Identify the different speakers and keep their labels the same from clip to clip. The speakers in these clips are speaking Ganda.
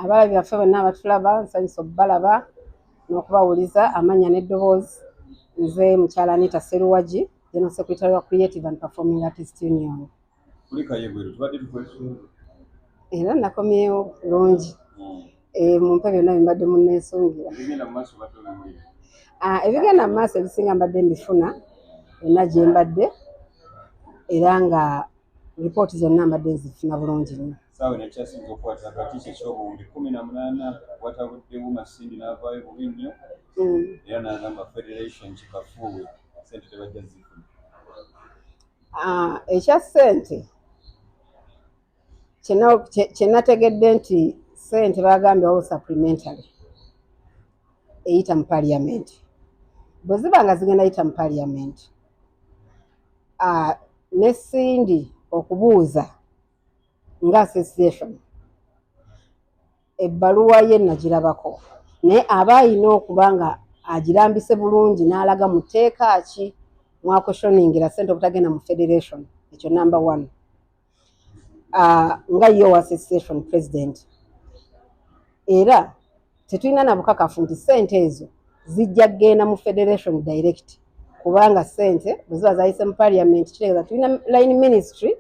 Speaker 1: abalabi baffe bonna abatulaba nsanyusa okubalaba n'okubawuliza amanya n'eddoboozi nze mukyala Anita Seruwagi General Secretary wa Creative and Performing Artists Union. Era nakomyewo bulungi mumpe byonna bimbadde munneesungira ebigenda mu maaso ebisinga mbadde mbifuna byonna gye mbadde era nga ripooti zonna mbadde nzifuna bulungi nnyo.
Speaker 2: Sawa nekyasinza okukwata akatiisa ekyobuwumbi 18 watabuddewo Masindi n'avaayo bubi nnyo era n'agamba federation kikafuuwe ssente tebajja zifuna.
Speaker 1: Ekya ssente kye nategedde nti ssente bagambyewo supplementary eyita mu parliament bwe ziba nga zigenda yita mu parliament ne Sindi okubuuza nga association ebbaluwa ye nagirabako naye aba ayina okuba nga agirambise bulungi n'alaga mu tteeka ki mwakweshoningira ssente obutagenda mu federation ekyo number 1 nga yo association president era tetulina na bukakafu nti ssente ezo zijja kgenda mu federation direct kubanga ssente bwe ziba zayise mu parliament kitegeeza tulina line ministry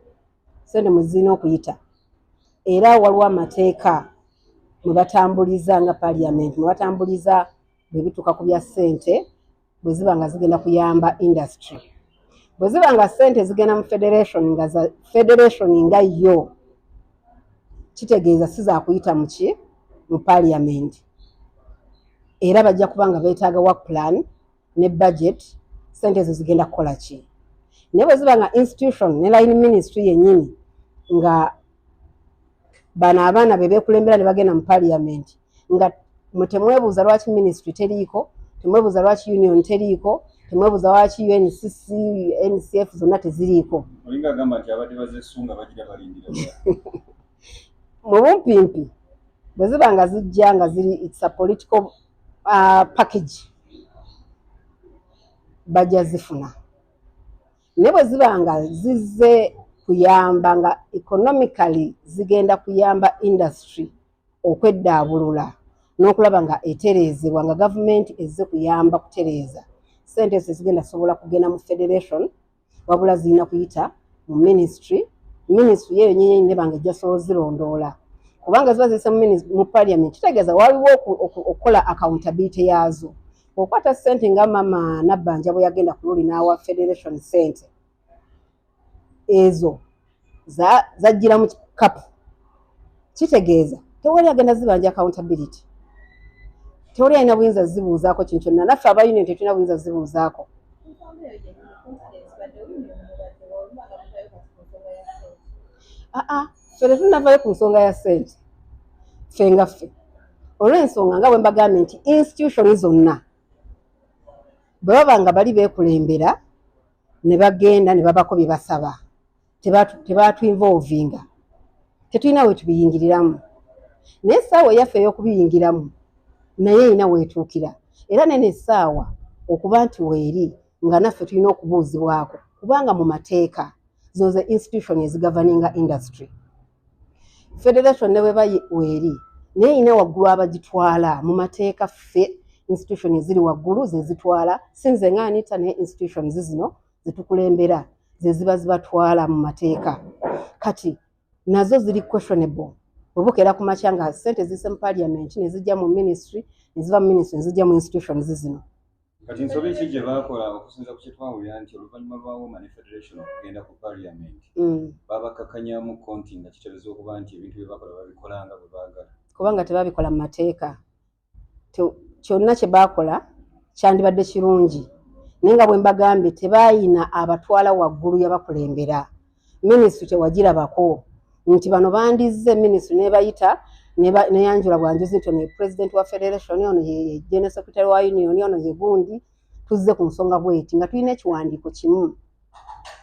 Speaker 1: ssente mwe zirina okuyita era waliwo amateeka mwe batambuliza nga parliament mwe batambuliza bwe bituuka ku bya ssente bwe ziba nga zigenda kuyamba industry bwe ziba nga ssente zigenda mu federation nga yo kitegeeza si za kuyita mu parliament era bajja kuba nga beetaaga work plan ne budget ssente ezo zigenda kukola ki naye bwe ziba nga institution ne line ministry yennyini nga bano abaana be beekulembera ne bagenda mu parliament nga mwe temwebuuza lwaki ministry teriiko temwebuuza lwaki union teriiko temwebuuza lwaki UNCC NCF zonna teziriiko
Speaker 2: olinga agamba nti abadde bazesunga bagira balindira
Speaker 1: mu bumpimpi bwe ziba nga zijja nga ziri it's a political package bajja zifuna ne bwe ziba nga zizze kuyamba nga economically zigenda kuyamba industry okweddaabulula n'okulaba nga etereezebwa nga gavumenti ezze kuyamba kutereeza ssente ezo zigenda sobola kugenda mu federation wabula zirina kuyita mu ministry yeyo nyenye ne banga ejja sobola zirondoola kubanga ziba ziyise mu parliament kitegeeza waliwo okukola accountability yaazo okwata ssente nga mama Nabbanja bwe yagenda ku luli n'awa federation ssente ezo zajjira mu kapu kitegeeza tewali agenda zibanja accountability tewali alina buyinza zibuuzaako kintu kyonna naffe aba union tetulina buyinza zibuuzaako ffe tetunavayo ku nsonga ya ssente ffe nga ffe olw'ensonga nga bwe mbagambye nti institution zonna bwe baba nga bali beekulembera ne bagenda ne babako bye basaba tebaatu-involvinga tetulina we tubiyingiriramu naye essaawa yaffe ey'okubiyingiramu naye erina weetuukira era nene essaawa okuba nti weeri nga naffe tulina okubuuzibwako kubanga mu mateeka zino ze institution ezigavaninga industry federation ne bweba weeri naye erina waggulu abagitwala mu mateeka ffe institution eziri waggulu ze zitwala sinze nga Anita naye institutions zino zitukulembera ze ziba zibatwala mu mateeka kati nazo ziri questionable obukeera ku makya nga ssente zise mu parliament ne zijja mu ministry ne ziva mu ministry ne zijja mu institutions zino
Speaker 2: kati nsobe ki gye baakola okusinza ku kyetwawulira nti oluvannyuma lwa Women Federation okugenda ku parliament babakakanyamu konti nga kitegeeza okuba nti ebintu bye bakola babikolanga bwe baagala
Speaker 1: kubanga tebabikola mu mateeka kyonna kye baakola kyandibadde kirungi naye nga bwe mbagambye tebaayina abatwala waggulu yabakulembera ministry tewagirabako nti bano bandizze ministry nebayita neyanjula bwanjuzi nti ono ye president wa federation ono ye general secretary wa union ono ye gundi tuzze ku nsonga bweti nga tulina ekiwandiiko kimu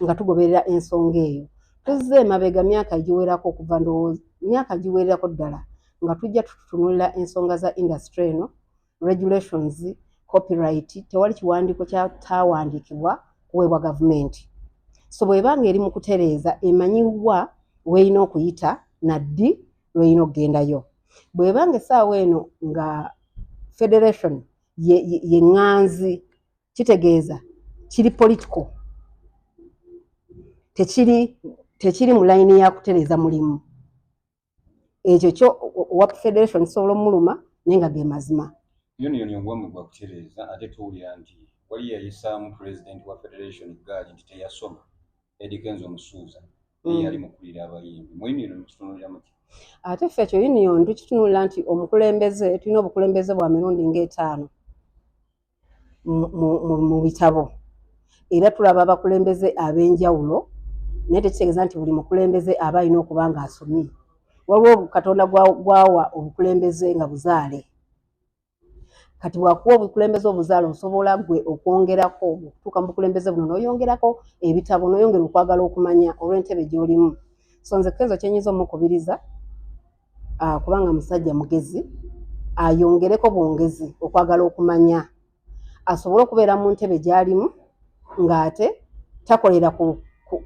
Speaker 1: nga tugoberera ensonga eyo tuzze emabega myaka giwerako okuva ndowooza myaka giwererako ddala nga tujja tutunulira ensonga za industry eno regulations copyright tewali kiwandiiko kyatawandiikibwa kuweebwa gavumenti so bwebanga eri mu kutereeza emanyiwa weeyina okuyita naddi lweyina okugendayo bwebanga essaawa eno nga federation ye ŋŋanzi kitegeeza kiri political tekiri mu layini ya kutereeza mulimu ekyo kyo owa federation kisobola omuluma naye nga ge mazima
Speaker 2: yoni ogwamu gwa kutereeza ate tuwulira nti wali yayisaamu president wa federation gaali nti teyasoma Eddy Kenzo Omusuuza naye yali mukulira abayimbi mu union mukitunulira muti
Speaker 1: ate ffe ekyo union tukitunulira nti omukulembeze tulina obukulembeze bwa mirundi ng'etaano mu bitabo era tulaba abakulembeze ab'enjawulo naye tekitegeeza nti buli mukulembeze aba alina okuba nga asomye waliwo katonda gwawa obukulembeze nga buzaale kati bwakuwa obukulembeze obuzaale osobola gwe okwongerako okutuuka mu bukulembeze buno n'oyongerako ebitabo n'oyongera okwagala okumanya olw'entebe gy'olimu so nze Kenzo kyenyinza omukubiriza kubanga musajja mugezi ayongereko bwongezi okwagala okumanya asobole okubeera mu ntebe gy'alimu ng'ate takolera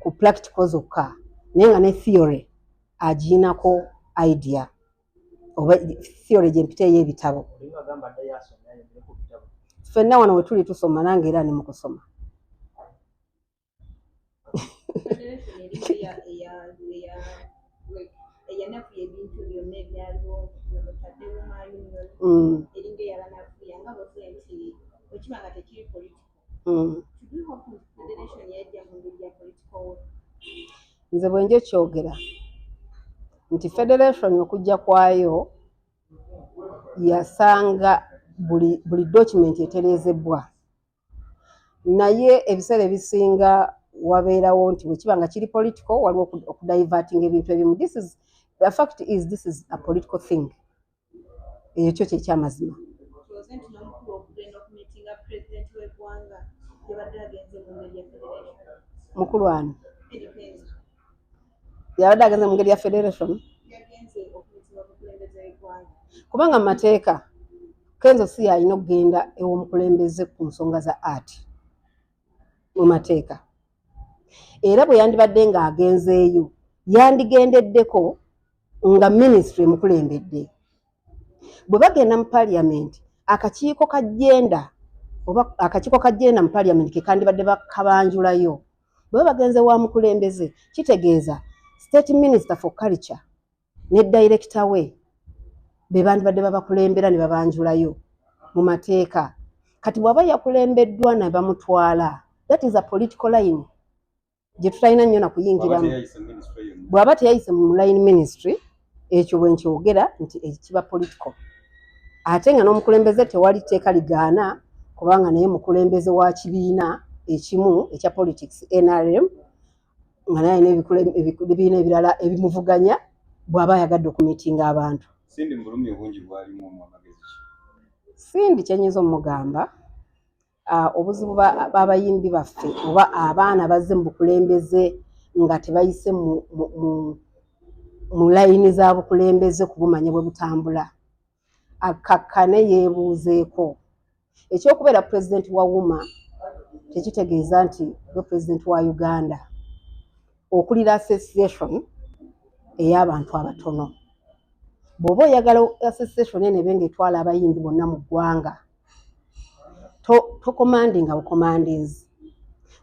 Speaker 1: ku practical zokka naye nga ne theory agiinako idea oba theory gye mpita ey'ebitabo ffenna wano we tuli tusoma nange era ne mu kusoma nze bwe nje kyogera nti federation okujja kwayo yasanga buli document etereezebwa naye ebiseera ebisinga wabeerawo nti bwe kiba nga kiri political waliwo okudiverting ebintu ebimu the fact is this is a political thing ekyo kyekyamazima mukulu wano yabadde agenze mu ngeri ya federation kubanga mu mateeka Kenzo si yalina okugenda ew'omukulembeze ku nsonga za art mu mateeka era bwe yandibadde ng'agenzeeyo yandigendeddeko nga ministry emukulembedde bwe bagenda mu parliament akakiiko kajjenda mu parliament ke kandibadde bakabanjulayo bwe bagenze wa mukulembeze kitegeeza state minister for culture ne director we be bandibadde babakulembera ne babanjulayo mu mateeka kati bw'aba yakulembeddwa ne bamutwala that is a political line gye tutalina nnyo nakuyingiramu bw'aba teyayise mu line ministry ekyo bwe nkyogera nti ekiba political ate nga n'omukulembeze tewali tteeka ligaana kubanga naye mukulembeze wa kibiina ekimu ekya politics NRM nga naye n'ebibiina ebirala ebimuvuganya bw'aba ayagadde okumiitinga abantu
Speaker 2: sindi mu bulumi obungi bwalimu omwamagezi
Speaker 1: sindi kyenyinza omugamba obuzibu b'abayimbi baffe oba abaana bazze mu bukulembeze nga tebayise mu layini za bukulembeze kubumanya bwe butambula akakkane yeebuuzeeko ekyokubeera pulezidenti wa wuma tekitegeeza nti gwe pulezidenti wa Uganda okulira association ey'abantu abatono bw'oba oyagala association eno ebe ng'etwala abayimbi bonna mu ggwanga tokomandinga bukomandinzi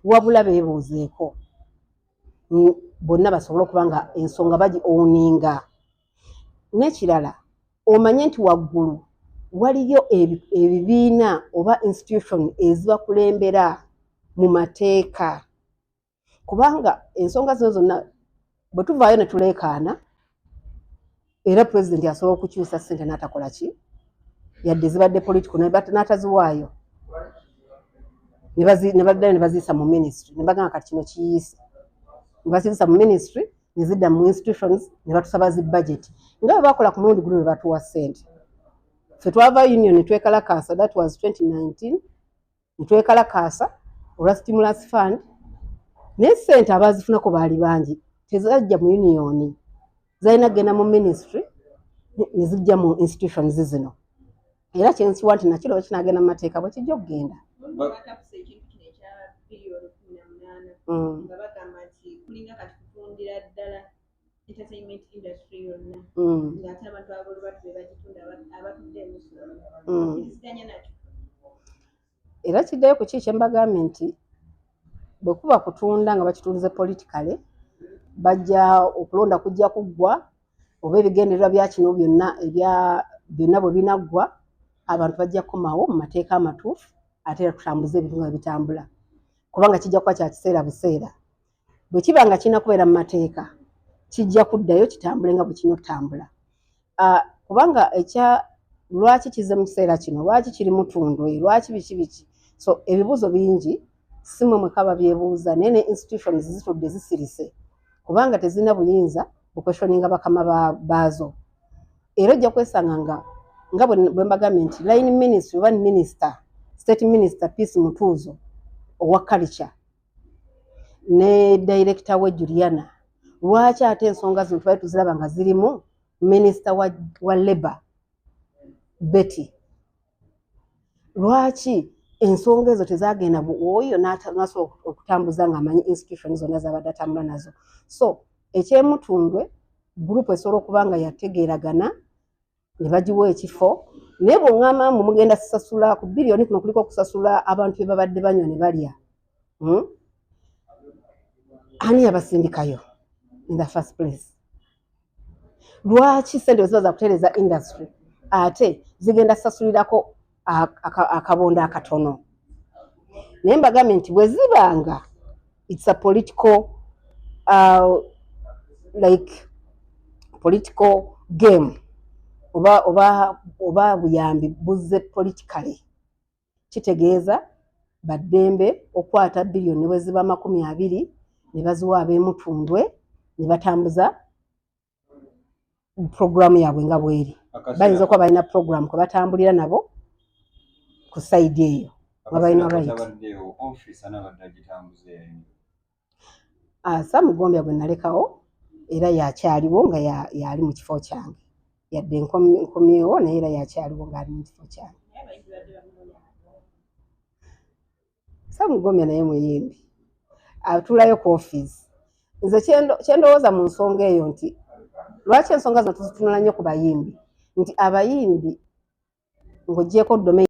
Speaker 1: wabula beebuuzeeko bonna basobole okuba nga ensonga bagi owuninga n'ekirala omanye nti waggulu waliyo ebibiina oba institution ezibakulembera mu mateeka kubanga ensonga zino zonna bwe tuvaayo ne tuleekaana era pulezidenti asobola okukyusa ssente n'atakola ki yadde zibadde political n'ataziwaayo ne baddayo ne baziisa mu ministry ne bagamba kati kino kiyiise ne baziisa mu ministry ne zidda mu institutions ne batusaba zi budget nga bwe bakola ku mulundi guno ne batuwa ssente ffe twava union ne twekalakaasa that was 2019 ne twekalakaasa olwa stimulus fund naye ssente abaazifunako baali bangi tezajja mu union zalina kugenda mu ministry ne zijja mu institutions zino era kyensiwa nti nakiro kinagenda mu mateeka bwe kijja okugenda
Speaker 3: entertainment industry yonna ng'ate abantu abolubatu be bagitunda abatudde emisolo ekisiganya nakyo
Speaker 1: era kiddayo ku kiki embagambye nti bwe kuba kutunda nga bakitulize politikale bajja okulonda kujja kuggwa oba ebigendererwa bya kino byonna bwe binaggwa abantu bajja kukomawo mu mateeka amatuufu ate era tutambuze ebintu nga bitambula kubanga kijja kuba kya kiseera buseera bwe kiba nga kirina kubeera mu mateeka kijja kuddayo kitambule nga bwe kirina okutambula kubanga lwaki kize mu kiseera kino lwaki kiri mutundwe lwaki biki so ebibuuzo bingi simwe mwekaba byebuuza naye ne institutions zitudde zisirise kubanga tezirina buyinza bukweshoninga bakama baazo era ojja kwesanga nga bwe mbagambye nti line ministry oba minister state minister peace mutuuzo owa culture ne director we Juliana lwaki ate ensonga zino twali tuziraba nga zirimu minister wa labor Betty lwaki ensonga ezo tezagenda oyo nasobola okutambuza nga amanyi institutions zonna zabadde atambula nazo so ekyemutundwe gurupu esobola okuba nga yategeeragana ne bagiwa ekifo naye bw'oŋŋamba mugenda kusasula ku biliyoni kuno kuliko okusasula abantu be babadde banywa ne balya ani yabasindikayo in the first place lwaki sente bwe ziba za kutereeza industry ate zigenda sasulirako akabondo akatono naye mbagambye nti bwe zibanga it's a political political game oba buyambi buzze politically kitegeeza baddembe okwata biliyoni ne bwe ziba 20 ne baziwa ab'emutundwe ne batambuza programu yaabwe nga bweri bayinza okuba balina programu kwe batambulira nabo ku sayidi eyo nga balina right Bamugambye gwe nalekawo era yakyaliwo nga yali mu kifo kyange yadde nkomyewo naye era yakyaliwo ng'ali mu kifo kyange Bamugambye naye muyimbi atulayo ku office nze kyendowooza mu nsonga eyo nti lwaki ensonga zino tuzitunula nnyo ku bayimbi nti abayimbi ng'oggyeko domain